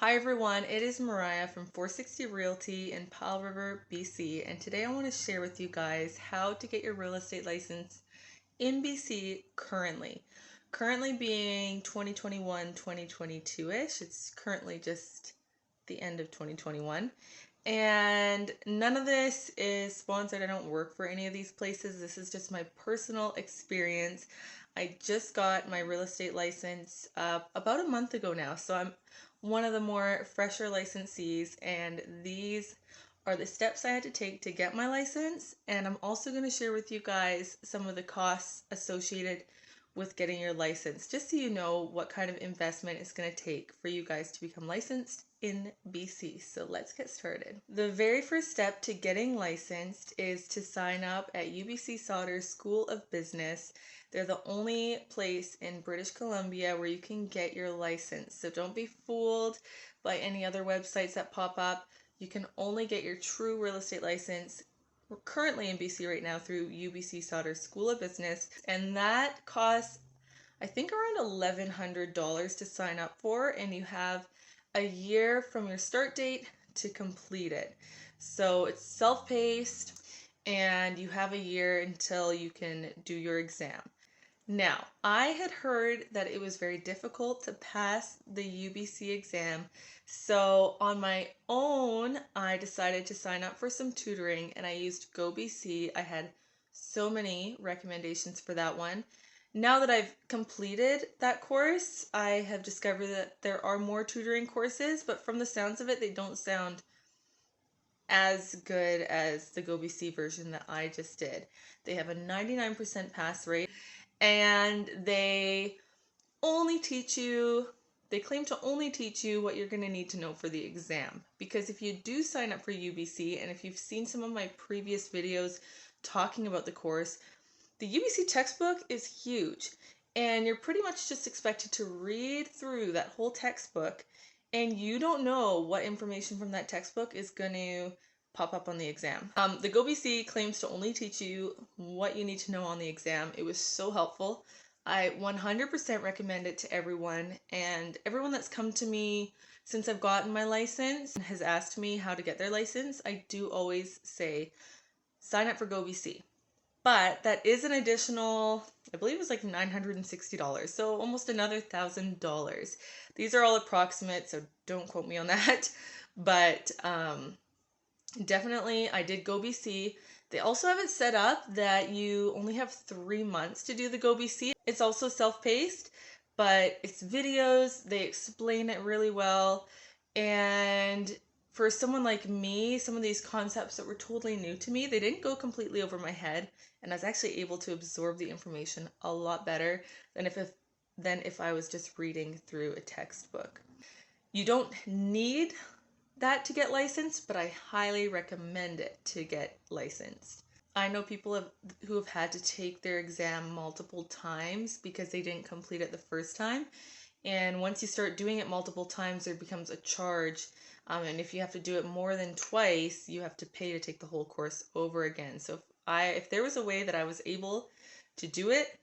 Hi everyone, it is Mariah from 460 Realty in Powell River, BC, and today I want to share with you guys how to get your real estate license in BC currently. Currently being 2021-2022-ish. It's currently just the end of 2021. And none of this is sponsored. I don't work for any of these places. This is just my personal experience. I just got my real estate license about a month ago now. So I'm one of the more fresher licensees, and these are the steps I had to take to get my license. And I'm also going to share with you guys some of the costs associated with getting your license, just so you know what kind of investment it's going to take for you guys to become licensed in BC. So let's get started. The very first step to getting licensed is to sign up at UBC Sauder's School of Business. They're the only place in British Columbia where you can get your license. So don't be fooled by any other websites that pop up. You can only get your true real estate license. We're currently in BC right now through UBC Sauder's School of Business, and that costs, I think, around $1,100 to sign up for, and you have a year from your start date to complete it. So it's self-paced, and you have a year until you can do your exam. Now, I had heard that it was very difficult to pass the UBC exam, so on my own, I decided to sign up for some tutoring, and I used GoBC. I had so many recommendations for that one. Now that I've completed that course, I have discovered that there are more tutoring courses, but from the sounds of it, they don't sound as good as the GoBC version that I just did. They have a 99% pass rate, and they claim to only teach you what you're going to need to know for the exam. Because if you do sign up for UBC, and if you've seen some of my previous videos talking about the course, the UBC textbook is huge, and you're pretty much just expected to read through that whole textbook, and you don't know what information from that textbook is going to pop up on the exam. The GoBC claims to only teach you what you need to know on the exam. It was so helpful. I 100% recommend it to everyone, and everyone that's come to me since I've gotten my license and has asked me how to get their license, I do always say, sign up for GoBC. But that is an additional, I believe it was like $960, so almost another $1,000. These are all approximate, so don't quote me on that. But definitely, I did GoBC. They also have it set up that you only have 3 months to do the GoBC. It's also self-paced, but it's videos. They explain it really well. And for someone like me, some of these concepts that were totally new to me, they didn't go completely over my head, and I was actually able to absorb the information a lot better than if I was just reading through a textbook. You don't need that to get licensed, but I highly recommend it to get licensed. I know people who have had to take their exam multiple times because they didn't complete it the first time. And once you start doing it multiple times, there becomes a charge. And if you have to do it more than twice, you have to pay to take the whole course over again. So if there was a way that I was able to do it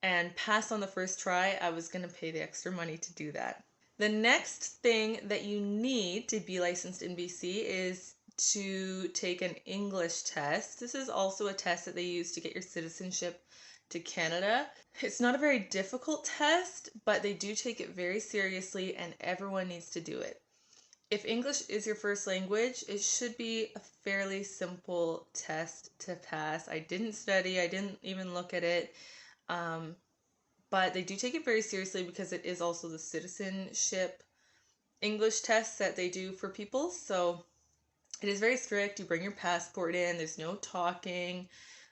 and pass on the first try, I was going to pay the extra money to do that. The next thing that you need to be licensed in BC is to take an English test. This is also a test that they use to get your citizenship to Canada. It's not a very difficult test, but they do take it very seriously, and everyone needs to do it. If English is your first language, it should be a fairly simple test to pass. I didn't study, I didn't even look at it, but they do take it very seriously because it is also the citizenship English test that they do for people. So it is very strict. You bring your passport in, there's no talking,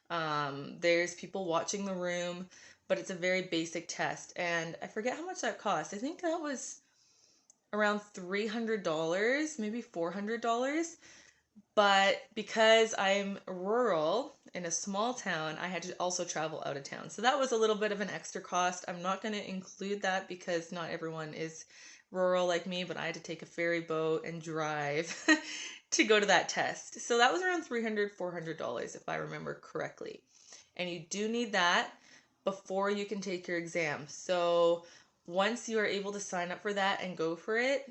there's people watching the room, but it's a very basic test. And I forget how much that cost. I think that was around $300, maybe $400. But because I'm rural in a small town, I had to also travel out of town. So that was a little bit of an extra cost. I'm not going to include that because not everyone is rural like me, but I had to take a ferry boat and drive to go to that test. So that was around $300, $400 if I remember correctly. And you do need that before you can take your exam. So Once you are able to sign up for that and go for it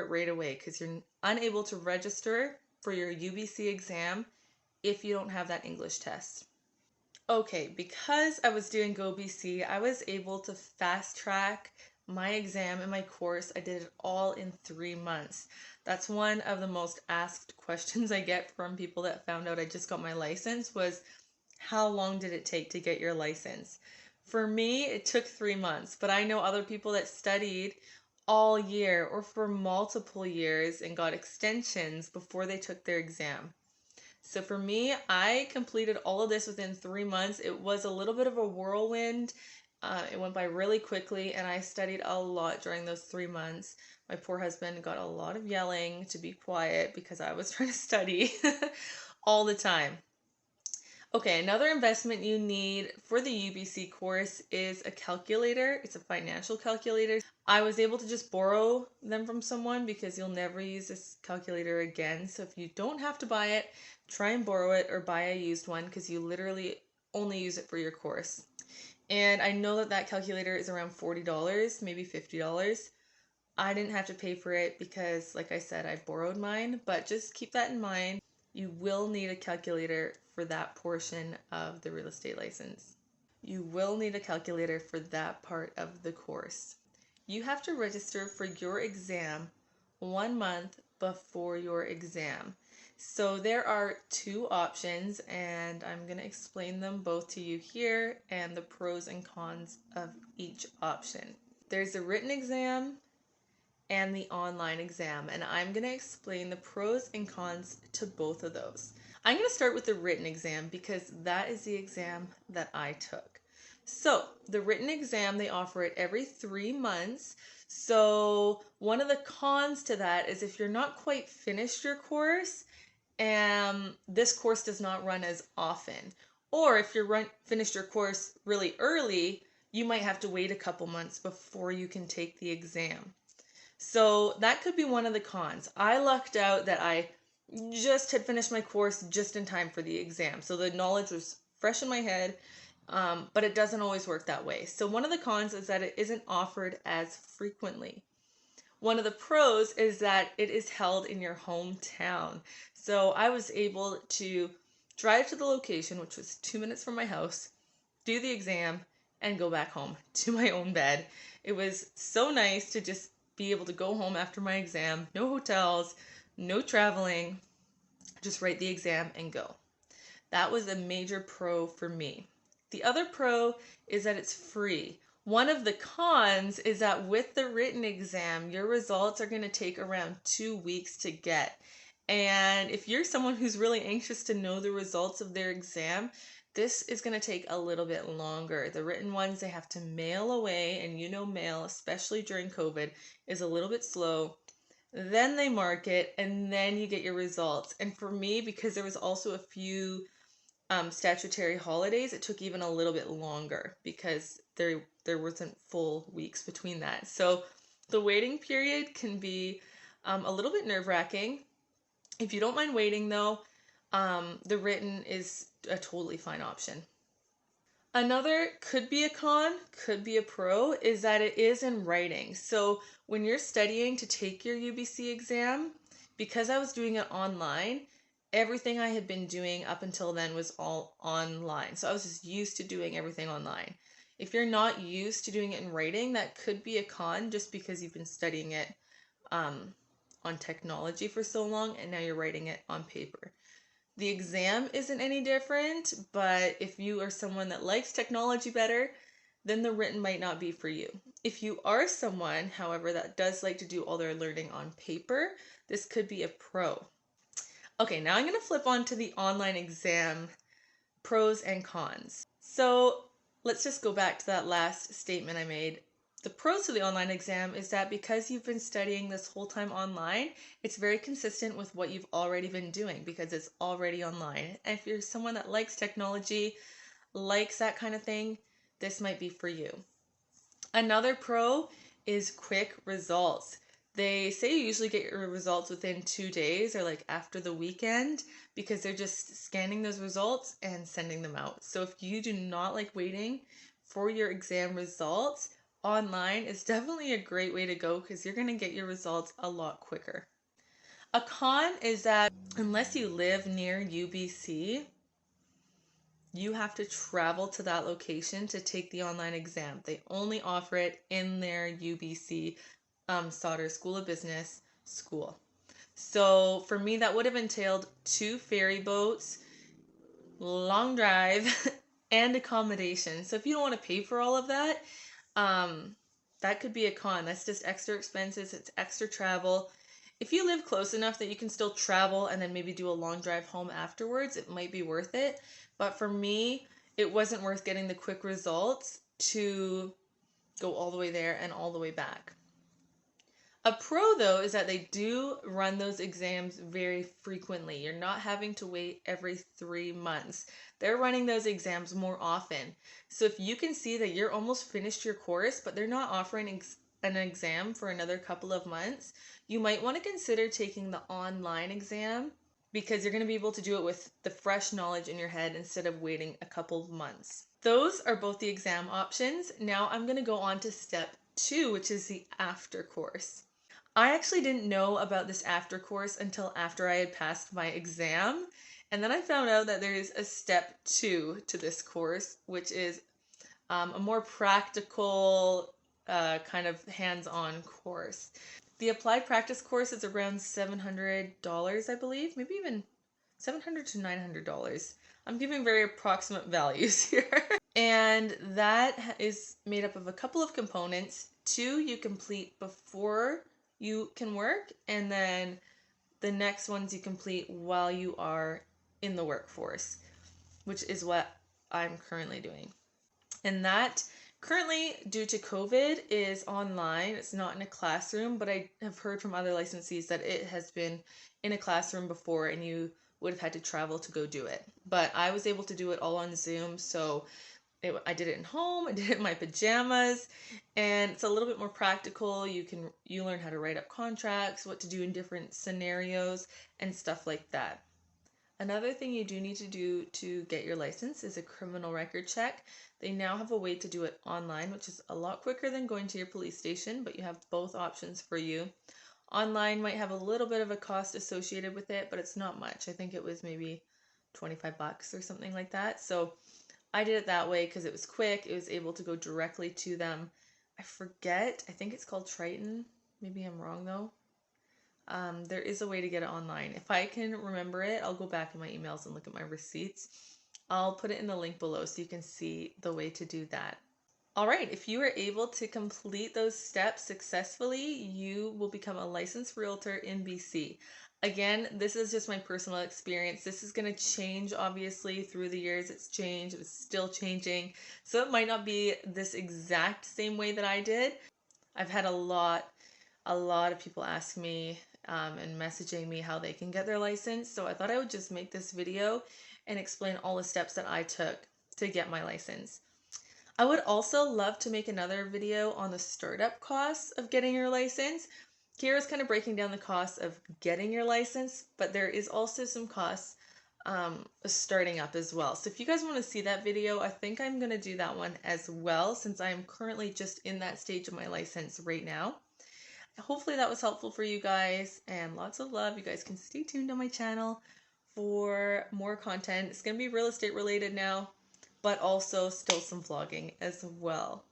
right away, because you're unable to register for your UBC exam if you don't have that English test. Okay, because I was doing GoBC, I was able to fast track my exam and my course. I did it all in 3 months. That's one of the most asked questions I get from people that found out I just got my license was, how long did it take to get your license? For me, it took 3 months, but I know other people that studied all year or for multiple years and got extensions before they took their exam. So for me, I completed all of this within 3 months. It was a little bit of a whirlwind. It went by really quickly, and I studied a lot during those 3 months. My poor husband got a lot of yelling to be quiet because I was trying to study all the time. Okay, another investment you need for the UBC course is a calculator. It's a financial calculator. I was able to just borrow them from someone because you'll never use this calculator again. So if you don't have to buy it, try and borrow it or buy a used one because you literally only use it for your course. And I know that that calculator is around $40, maybe $50. I didn't have to pay for it because, like I said, I borrowed mine, but just keep that in mind. You will need a calculator for that portion of the real estate license. You will need a calculator for that part of the course. You have to register for your exam 1 month before your exam. So there are two options, and I'm going to explain them both to you here and the pros and cons of each option. There's a written exam and the online exam, and I'm going to explain the pros and cons to both of those. I'm going to start with the written exam because that is the exam that I took. So the written exam, they offer it every 3 months. So one of the cons to that is if you're not quite finished your course, and this course does not run as often. Or if you're finished your course really early, you might have to wait a couple months before you can take the exam. So that could be one of the cons. I lucked out that I just had finished my course just in time for the exam. So the knowledge was fresh in my head, but it doesn't always work that way. So one of the cons is that it isn't offered as frequently. One of the pros is that it is held in your hometown. So I was able to drive to the location, which was 2 minutes from my house, do the exam, and go back home to my own bed. It was so nice to just be able to go home after my exam. No hotels, no traveling, just write the exam and go. That was a major pro for me. The other pro is that it's free. One of the cons is that with the written exam, your results are going to take around 2 weeks to get. And if you're someone who's really anxious to know the results of their exam, this is going to take a little bit longer. The written ones, they have to mail away, and you know mail, especially during COVID, is a little bit slow. Then they mark it, and then you get your results. And for me, because there was also a few statutory holidays, it took even a little bit longer because there wasn't full weeks between that. So the waiting period can be a little bit nerve-wracking. If you don't mind waiting though, the written is a totally fine option. Another could be a con, could be a pro, is that it is in writing. So when you're studying to take your UBC exam, because I was doing it online, everything I had been doing up until then was all online. So I was just used to doing everything online. If you're not used to doing it in writing, that could be a con just because you've been studying it on technology for so long and now you're writing it on paper. The exam isn't any different, but if you are someone that likes technology better, then the written might not be for you. If you are someone, however, that does like to do all their learning on paper, this could be a pro. Okay, now I'm going to flip on to the online exam pros and cons. So let's just go back to that last statement I made. The pros to the online exam is that because you've been studying this whole time online, it's very consistent with what you've already been doing because it's already online. And if you're someone that likes technology, likes that kind of thing, this might be for you. Another pro is quick results. They say you usually get your results within 2 days or like after the weekend because they're just scanning those results and sending them out. So if you do not like waiting for your exam results, online is definitely a great way to go because you're going to get your results a lot quicker. A con is that unless you live near UBC, you have to travel to that location to take the online exam. They only offer it in their UBC Sauder School of Business school. So for me, that would have entailed 2 ferry boats, long drive, and accommodation. So if you don't want to pay for all of that, that could be a con. That's just extra expenses. It's extra travel. If you live close enough that you can still travel and then maybe do a long drive home afterwards, it might be worth it. But for me, it wasn't worth getting the quick results to go all the way there and all the way back. A pro, though, is that they do run those exams very frequently. You're not having to wait every 3 months. They're running those exams more often. So if you can see that you're almost finished your course, but they're not offering an exam for another couple of months, you might want to consider taking the online exam because you're going to be able to do it with the fresh knowledge in your head instead of waiting a couple of months. Those are both the exam options. Now I'm going to go on to step 2, which is the after course. I actually didn't know about this after course until after I had passed my exam. And then I found out that there is a step 2 to this course, which is a more practical, kind of hands-on course. The applied practice course is around $700, I believe, maybe even $700 to $900. I'm giving very approximate values here. And that is made up of a couple of components. 2 you complete before you can work, and then the next ones you complete while you are in the workforce, which is what I'm currently doing. And that currently, due to COVID, is online. It's not in a classroom, but I have heard from other licensees that it has been in a classroom before and you would have had to travel to go do it. But I was able to do it all on Zoom, so I did it at home. I did it in my pajamas, and it's a little bit more practical. You learn how to write up contracts, what to do in different scenarios, and stuff like that. Another thing you do need to do to get your license is a criminal record check. They now have a way to do it online, which is a lot quicker than going to your police station, but you have both options for you. Online might have a little bit of a cost associated with it, but it's not much. I think it was maybe $25 or something like that. So I did it that way because it was quick. It was able to go directly to them. I forget. I think it's called Triton. Maybe I'm wrong though. There is a way to get it online. If I can remember it, I'll go back in my emails and look at my receipts. I'll put it in the link below so you can see the way to do that. All right, if you are able to complete those steps successfully, you will become a licensed realtor in BC. Again, this is just my personal experience. This is going to change, obviously, through the years. It's changed. It's still changing. So it might not be this exact same way that I did. I've had a lot of people ask me and messaging me how they can get their license. So I thought I would just make this video and explain all the steps that I took to get my license. I would also love to make another video on the startup costs of getting your license. Here is kind of breaking down the costs of getting your license, but there is also some costs starting up as well. So if you guys want to see that video, I think I'm going to do that one as well, since I am currently just in that stage of my license right now. Hopefully that was helpful for you guys, and lots of love. You guys can stay tuned on my channel for more content. It's going to be real estate related now, but also still some vlogging as well.